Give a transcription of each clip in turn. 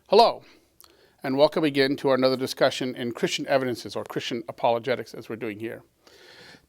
Hello, and welcome again to another discussion in Christian evidences or Christian apologetics as we're doing here.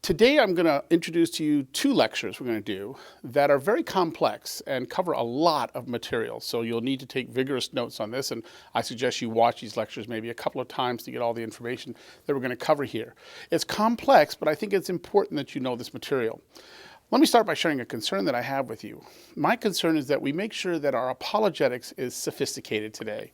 Today I'm going to introduce to you two lectures we're going to do that are very complex and cover a lot of material. So you'll need to take vigorous notes on this, and I suggest you watch these lectures maybe a couple of times to get all the information that we're going to cover here. It's complex, but I think it's important that you know this material. Let me start by sharing a concern that I have with you. My concern is that we make sure that our apologetics is sophisticated today.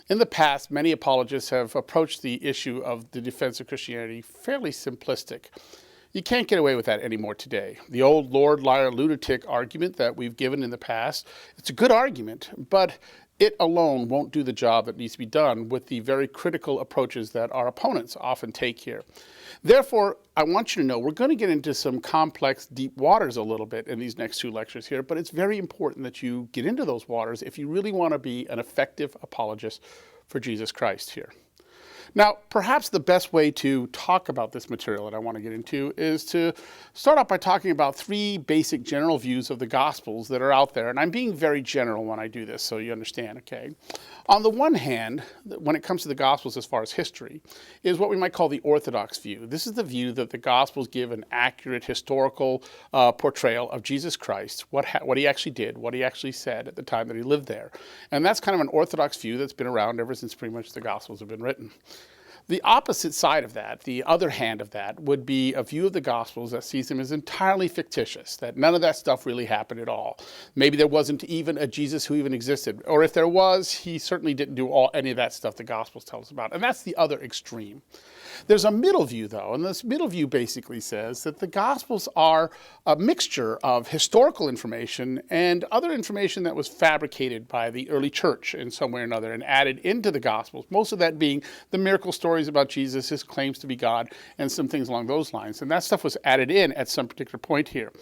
In the past, many apologists have approached the issue of the defense of Christianity fairly simplistic. You can't get away with that anymore today. The old Lord, liar, lunatic argument that we've given in the past, it's a good argument, but it alone won't do the job that needs to be done with the very critical approaches that our opponents often take here. Therefore, I want you to know we're going to get into some complex, deep waters a little bit in these next two lectures here, but it's very important that you get into those waters if you really want to be an effective apologist for Jesus Christ here. Now, perhaps the best way to talk about this material that I want to get into is to start off by talking about three basic general views of the Gospels that are out there. And I'm being very general when I do this, so you understand, okay? On the one hand, when it comes to the Gospels as far as history, is what we might call the Orthodox view. This is the view that the Gospels give an accurate historical portrayal of Jesus Christ, what he actually did, what he actually said at the time that he lived there. And that's kind of an Orthodox view that's been around ever since pretty much the Gospels have been written. The opposite side of that, the other hand of that, would be a view of the Gospels that sees them as entirely fictitious, that none of that stuff really happened at all. Maybe there wasn't even a Jesus who even existed, or if there was, he certainly didn't do any of that stuff the Gospels tell us about. And that's the other extreme. There's a middle view, though, and this middle view basically says that the Gospels are a mixture of historical information and other information that was fabricated by the early church in some way or another and added into the Gospels, most of that being the miracle stories about Jesus, his claims to be God, and some things along those lines. And that stuff was added in at some particular point here.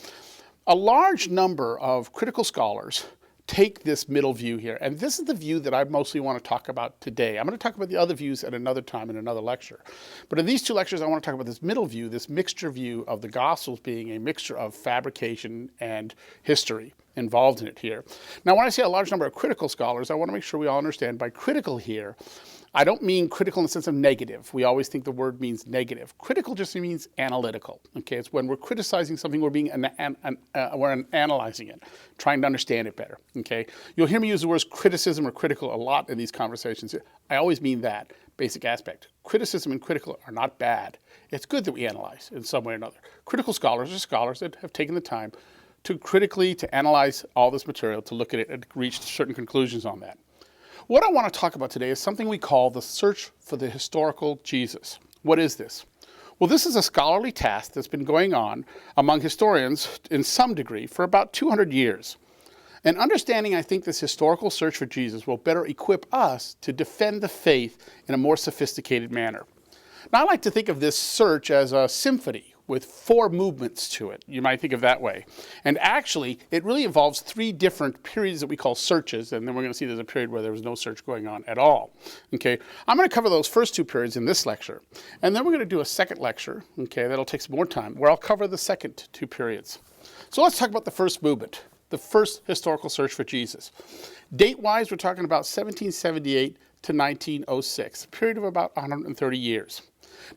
A large number of critical scholars take this middle view here, and this is the view that I mostly want to talk about today. I'm going to talk about the other views at another time in another lecture. But in these two lectures, I want to talk about this middle view, this mixture view of the Gospels being a mixture of fabrication and history involved in it here. Now, when I say a large number of critical scholars, I want to make sure we all understand by critical here, I don't mean critical in the sense of negative. We always think the word means negative. Critical just means analytical. Okay, it's when we're criticizing something, we're analyzing it, trying to understand it better. Okay, you'll hear me use the words criticism or critical a lot in these conversations. I always mean that basic aspect. Criticism and critical are not bad. It's good that we analyze in some way or another. Critical scholars are scholars that have taken the time to critically to analyze all this material, to look at it and reach certain conclusions on that. What I want to talk about today is something we call the search for the historical Jesus. What is this? Well, this is a scholarly task that's been going on among historians in some degree for about 200 years. And understanding, I think, this historical search for Jesus will better equip us to defend the faith in a more sophisticated manner. Now, I like to think of this search as a symphony with 4 movements to it. You might think of that way. And actually, it really involves 3 different periods that we call searches, and then we're going to see there's a period where there was no search going on at all. Okay, I'm going to cover those first 2 periods in this lecture, and then we're going to do a second lecture, okay, that'll take some more time, where I'll cover the second 2 periods. So let's talk about the first movement, the first historical search for Jesus. Date-wise, we're talking about 1778 to 1906, a period of about 130 years.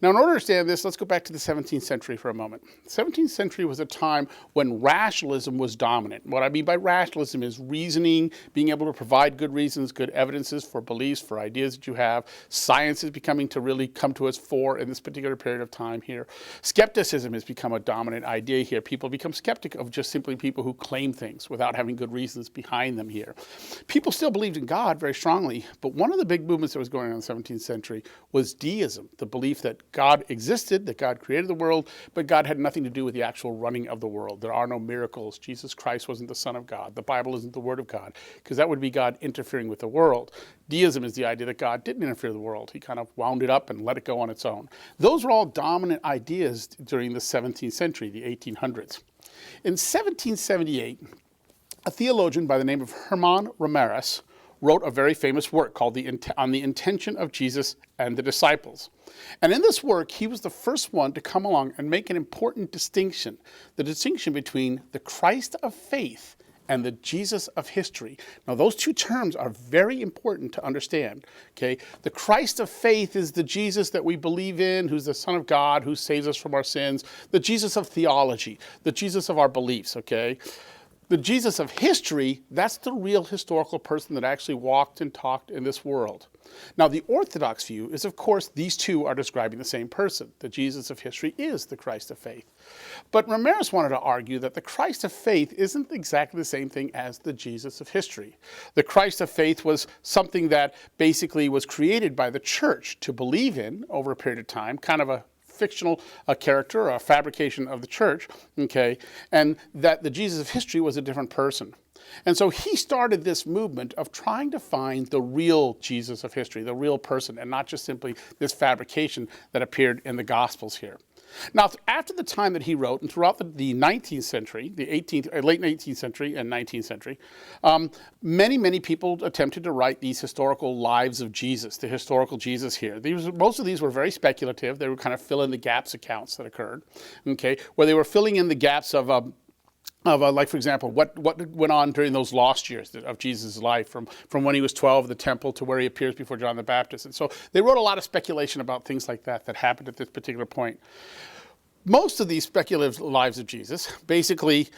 Now, in order to understand this, let's go back to the 17th century for a moment. The 17th century was a time when rationalism was dominant. What I mean by rationalism is reasoning, being able to provide good reasons, good evidences for beliefs, for ideas that you have. Science is becoming to really come to its fore in this particular period of time here. Skepticism has become a dominant idea here. People become skeptic of just simply people who claim things without having good reasons behind them here. People still believed in God very strongly, but one of the big movements that was going on in the 17th century was deism, the belief that God existed, that God created the world, but God had nothing to do with the actual running of the world. There are no miracles. Jesus Christ wasn't the Son of God. The Bible isn't the Word of God, because that would be God interfering with the world. Deism is the idea that God didn't interfere with the world. He kind of wound it up and let it go on its own. Those were all dominant ideas during the 17th century, the 1800s. In 1778, a theologian by the name of Herman Ramirez wrote a very famous work called On the Intention of Jesus and the Disciples. And in this work, he was the first one to come along and make an important distinction, the distinction between the Christ of faith and the Jesus of history. Now, those two terms are very important to understand, okay? The Christ of faith is the Jesus that we believe in, who's the Son of God, who saves us from our sins. The Jesus of theology, the Jesus of our beliefs, okay? The Jesus of history, that's the real historical person that actually walked and talked in this world. Now, the Orthodox view is, of course, these two are describing the same person. The Jesus of history is the Christ of faith. But Ramirez wanted to argue that the Christ of faith isn't exactly the same thing as the Jesus of history. The Christ of faith was something that basically was created by the church to believe in over a period of time, kind of a fictional character or a fabrication of the church, okay, and that the Jesus of history was a different person. And so he started this movement of trying to find the real Jesus of history, the real person, and not just simply this fabrication that appeared in the Gospels here. Now, after the time that he wrote, and throughout the 19th century, the late 18th century and 19th century, many people attempted to write these historical lives of Jesus, the historical Jesus here. Most of these were very speculative. They were kind of fill-in-the-gaps accounts that occurred, okay, where they were filling in the gaps of like, for example, what went on during those lost years of Jesus' life, from when he was 12 at the temple to where he appears before John the Baptist. And so they wrote a lot of speculation about things like that happened at this particular point. Most of these speculative lives of Jesus basically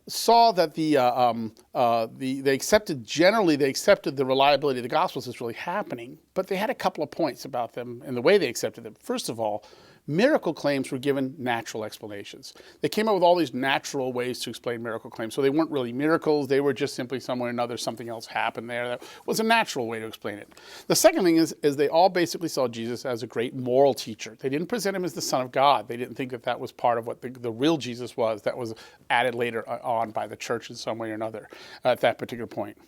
saw that they accepted the reliability of the Gospels as really happening, but they had a couple of points about them and the way they accepted them. First of all, miracle claims were given natural explanations. They came up with all these natural ways to explain miracle claims. So they weren't really miracles. They were just simply somewhere or another, something else happened there that was a natural way to explain it. The second thing is they all basically saw Jesus as a great moral teacher. They didn't present him as the Son of God. They didn't think that was part of what the real Jesus was that was added later on by the church in some way or another at that particular point.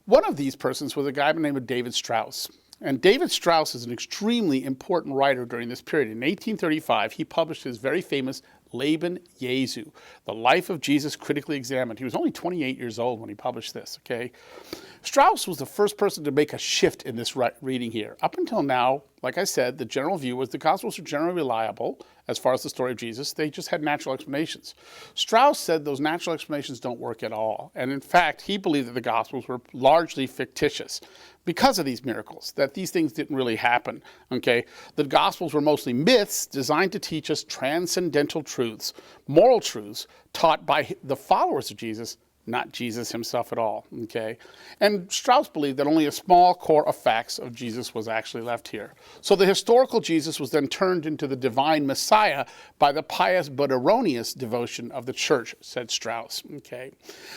One of these persons was a guy by the name of David Strauss. And David Strauss is an extremely important writer during this period. In 1835, he published his very famous Leben Jesu, The Life of Jesus Critically Examined. He was only 28 years old when he published this, okay? Strauss was the first person to make a shift in this reading here. Up until now, like I said, the general view was the Gospels were generally reliable as far as the story of Jesus. They just had natural explanations. Strauss said those natural explanations don't work at all. And in fact, he believed that the Gospels were largely fictitious because of these miracles, that these things didn't really happen, okay? The Gospels were mostly myths designed to teach us transcendental truths, moral truths taught by the followers of Jesus, not Jesus himself at all, okay? And Strauss believed that only a small core of facts of Jesus was actually left here. So the historical Jesus was then turned into the divine Messiah by the pious but erroneous devotion of the church, said Strauss, okay?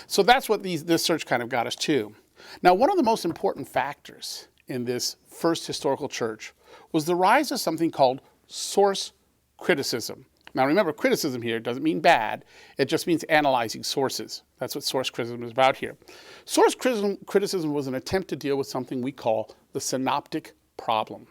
So that's what this search kind of got us to. Now, one of the most important factors in this first historical church was the rise of something called source criticism. Now, remember, criticism here doesn't mean bad. It just means analyzing sources. That's what source criticism is about here. Source criticism was an attempt to deal with something we call the synoptic problem.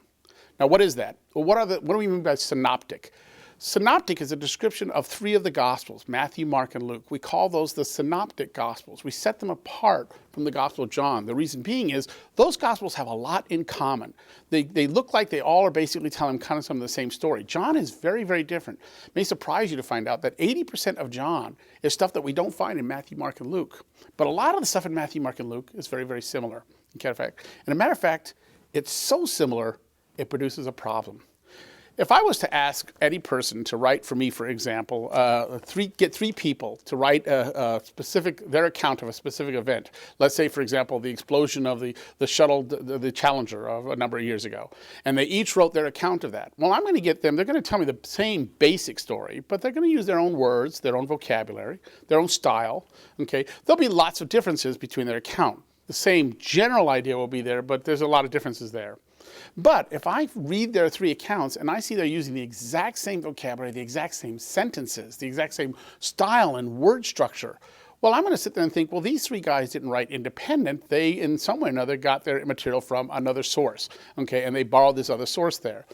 Now, what is that? Well, what do we mean by synoptic? Synoptic is a description of three of the Gospels, Matthew, Mark, and Luke. We call those the synoptic Gospels. We set them apart from the Gospel of John. The reason being is those Gospels have a lot in common. They look like they all are basically telling kind of some of the same story. John is very, very different. It may surprise you to find out that 80% of John is stuff that we don't find in Matthew, Mark, and Luke. But a lot of the stuff in Matthew, Mark, and Luke is very, very similar. And a matter of fact, it's so similar, it produces a problem. If I was to ask any person to write for me, for example, get three people to write their account of a specific event, let's say, for example, the explosion of the shuttle, the Challenger of a number of years ago, and they each wrote their account of that. Well, I'm going to get them, they're going to tell me the same basic story, but they're going to use their own words, their own vocabulary, their own style, okay? There'll be lots of differences between their account. The same general idea will be there, but there's a lot of differences there. But if I read their three accounts and I see they're using the exact same vocabulary, the exact same sentences, the exact same style and word structure, well, I'm going to sit there and think, well, these three guys didn't write independent. They, in some way or another, got their material from another source, okay, and they borrowed this other source there.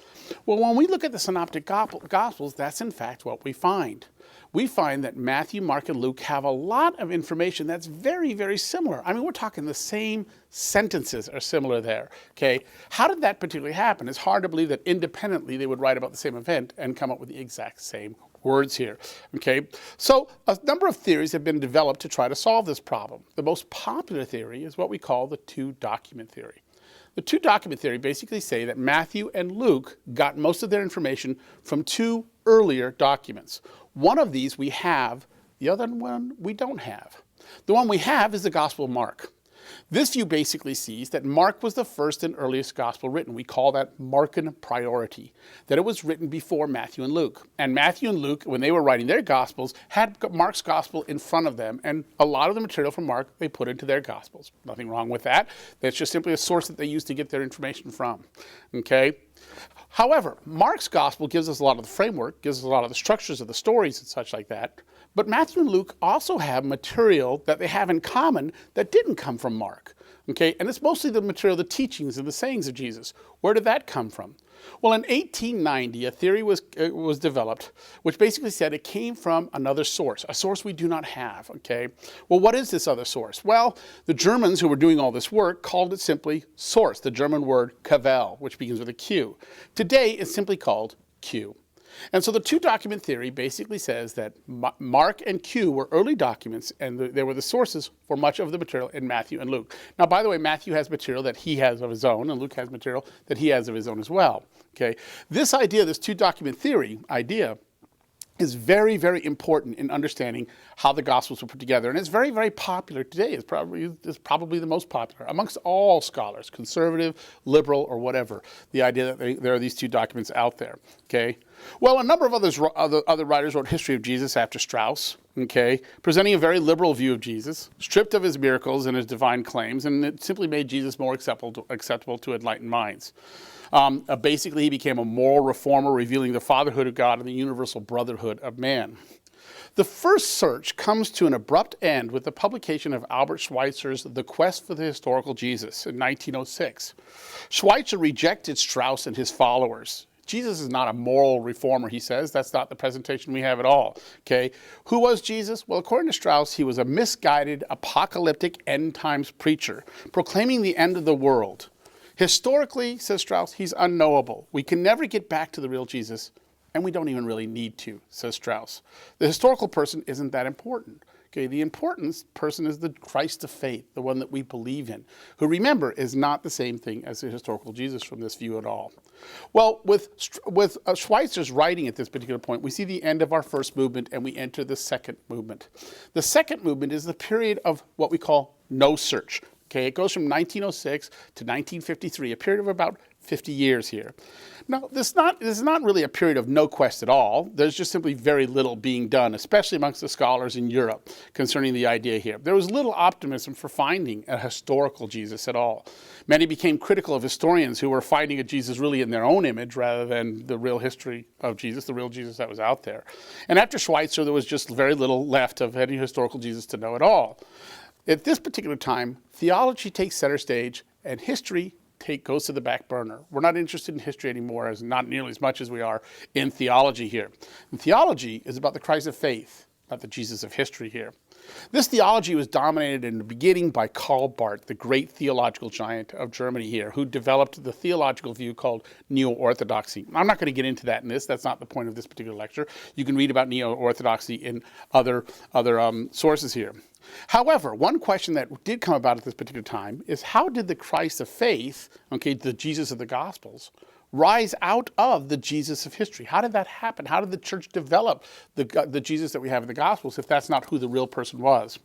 Well, when we look at the Synoptic Gospels, that's in fact what we find. We find that Matthew, Mark, and Luke have a lot of information that's very, very similar. I mean, we're talking the same sentences are similar there, okay? How did that particularly happen? It's hard to believe that independently they would write about the same event and come up with the exact same words here, okay? So a number of theories have been developed to try to solve this problem. The most popular theory is what we call the two-document theory. The two-document theory basically say that Matthew and Luke got most of their information from two earlier documents. One of these we have, the other one we don't have. The one we have is the Gospel of Mark. This view basically sees that Mark was the first and earliest gospel written. We call that Markan priority, that it was written before Matthew and Luke. And Matthew and Luke, when they were writing their gospels, had Mark's gospel in front of them, and a lot of the material from Mark they put into their gospels. Nothing wrong with that. That's just simply a source that they use to get their information from, okay? However, Mark's gospel gives us a lot of the framework, gives us a lot of the structures of the stories and such like that. But Matthew and Luke also have material that they have in common that didn't come from Mark, okay? And it's mostly the material, the teachings and the sayings of Jesus. Where did that come from? Well, in 1890, a theory was developed which basically said it came from another source, a source we do not have, okay? Well, what is this other source? Well, the Germans who were doing all this work called it simply source, the German word Quelle, which begins with a Q. Today, it's simply called Q. And so the two-document theory basically says that Mark and Q were early documents, and they were the sources for much of the material in Matthew and Luke. Now, by the way, Matthew has material that he has of his own, and Luke has material that he has of his own as well. Okay, this idea, this two-document theory idea, is very, very important in understanding how the Gospels were put together. And it's very, very popular today. It's probably the most popular amongst all scholars, conservative, liberal, or whatever, the idea that there are these two documents out there, okay? Well, a number of other writers wrote History of Jesus after Strauss, okay, presenting a very liberal view of Jesus, stripped of his miracles and his divine claims, and it simply made Jesus more acceptable to enlightened minds. Basically, he became a moral reformer, revealing the fatherhood of God and the universal brotherhood of man. The first search comes to an abrupt end with the publication of Albert Schweitzer's The Quest for the Historical Jesus in 1906. Schweitzer rejected Strauss and his followers. Jesus is not a moral reformer, he says. That's not the presentation we have at all, okay? Who was Jesus? Well, according to Strauss, he was a misguided, apocalyptic, end-times preacher, proclaiming the end of the world. Historically, says Strauss, he's unknowable. We can never get back to the real Jesus, and we don't even really need to, says Strauss. The historical person isn't that important. Okay, the important person is the Christ of faith, the one that we believe in, who, remember, is not the same thing as the historical Jesus from this view at all. Well, with Schweitzer's writing at this particular point, we see the end of our first movement and we enter the second movement. The second movement is the period of what we call no search. Okay, it goes from 1906 to 1953, a period of about 50 years here. Now, this is not really a period of no quest at all. There's just simply very little being done, especially amongst the scholars in Europe concerning the idea here. There was little optimism for finding a historical Jesus at all. Many became critical of historians who were finding a Jesus really in their own image rather than the real history of Jesus, the real Jesus that was out there. And after Schweitzer, there was just very little left of any historical Jesus to know at all. At this particular time, theology takes center stage and history goes to the back burner. We're not interested in history anymore, not nearly as much as we are in theology here. And theology is about the Christ of faith, not the Jesus of history here. This theology was dominated in the beginning by Karl Barth, the great theological giant of Germany here, who developed the theological view called neo-orthodoxy. I'm not going to get into that in this. That's not the point of this particular lecture. You can read about neo-orthodoxy in other sources here. However, one question that did come about at this particular time is how did the Christ of faith, okay, the Jesus of the Gospels, rise out of the Jesus of history? How did that happen? How did the church develop the Jesus that we have in the Gospels if that's not who the real person was?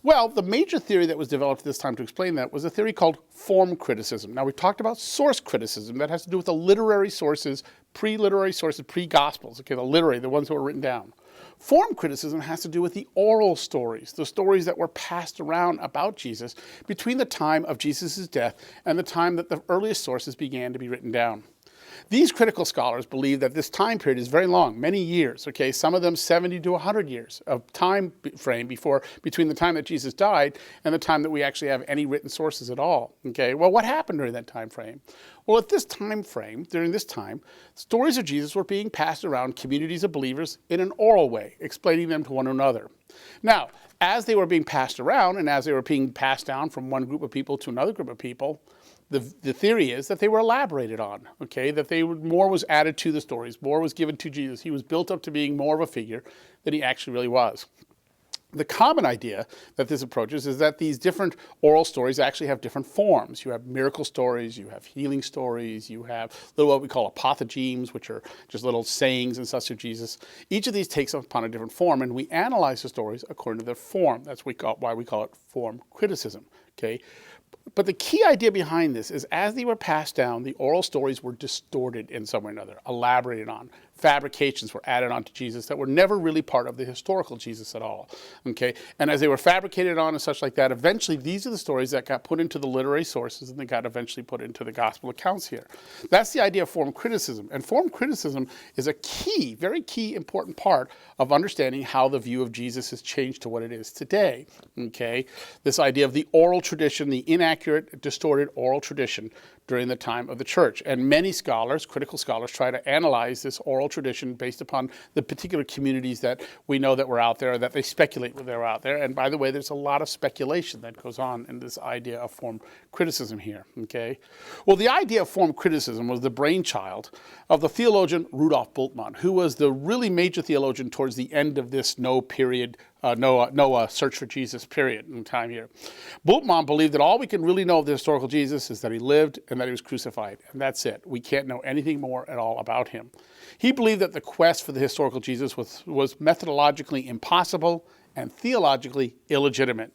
Well, the major theory that was developed at this time to explain that was a theory called form criticism. Now, we talked about source criticism. That has to do with the literary sources, pre-literary sources, pre-Gospels, okay, the literary, the ones that were written down. Form criticism has to do with the oral stories, the stories that were passed around about Jesus between the time of Jesus' death and the time that the earliest sources began to be written down. These critical scholars believe that this time period is very long, many years, okay, some of them 70 to 100 years of time frame between the time that Jesus died and the time that we actually have any written sources at all, okay? Well, what happened during that time frame? Well, at this time frame, during this time, stories of Jesus were being passed around communities of believers in an oral way, explaining them to one another. Now, as they were being passed around and as they were being passed down from one group of people to another group of people, the theory is that they were elaborated on, okay, that more was added to the stories, more was given to Jesus. He was built up to being more of a figure than he actually really was. The common idea that this approaches is that these different oral stories actually have different forms. You have miracle stories, you have healing stories, you have little what we call apothegms, which are just little sayings and such of Jesus. Each of these takes upon a different form, and we analyze the stories according to their form. That's why we call it form criticism. Okay. But the key idea behind this is as they were passed down, the oral stories were distorted in some way or another, elaborated on. Fabrications were added onto Jesus that were never really part of the historical Jesus at all. Okay, and as they were fabricated on and such like that, eventually these are the stories that got put into the literary sources and they got eventually put into the gospel accounts here. That's the idea of form criticism. And form criticism is a key, very key, important part of understanding how the view of Jesus has changed to what it is today. Okay, this idea of the oral tradition, the inaccurate, distorted oral tradition during the time of the church. And many scholars, critical scholars, try to analyze this oral tradition based upon the particular communities that we know that were out there, or that they speculate were there out there. And by the way, there's a lot of speculation that goes on in this idea of form criticism here, okay? Well, the idea of form criticism was the brainchild of the theologian Rudolf Bultmann, who was the really major theologian towards the end of this Noah search for Jesus period in time here. Bultmann believed that all we can really know of the historical Jesus is that he lived and that he was crucified, and that's it. We can't know anything more at all about him. He believed that the quest for the historical Jesus was methodologically impossible and theologically illegitimate.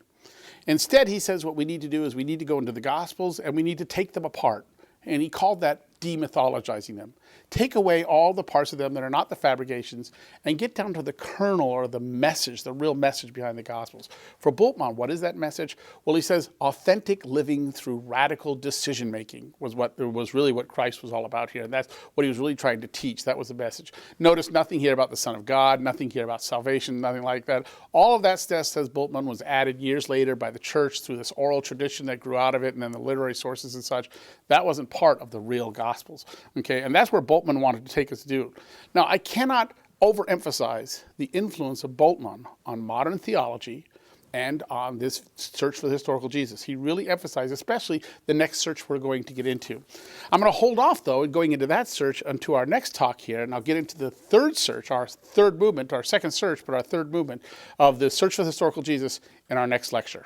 Instead, he says what we need to do is we need to go into the Gospels and we need to take them apart. And he called that demythologizing them. Take away all the parts of them that are not the fabrications and get down to the kernel or the message, the real message behind the Gospels. For Bultmann, what is that message? Well, he says authentic living through radical decision-making was really what Christ was all about here. And that's what he was really trying to teach. That was the message. Notice nothing here about the Son of God, nothing here about salvation, nothing like that. All of that stuff, says Bultmann, was added years later by the church through this oral tradition that grew out of it and then the literary sources and such. That wasn't part of the real Gospels. Okay, and that's where Bultmann wanted to take us to do. Now, I cannot overemphasize the influence of Bultmann on modern theology and on this search for the historical Jesus. He really emphasized, especially the next search we're going to get into. I'm going to hold off, though, in going into that search until our next talk here, and I'll get into the third search, our third movement, our second search, but our third movement of the search for the historical Jesus in our next lecture.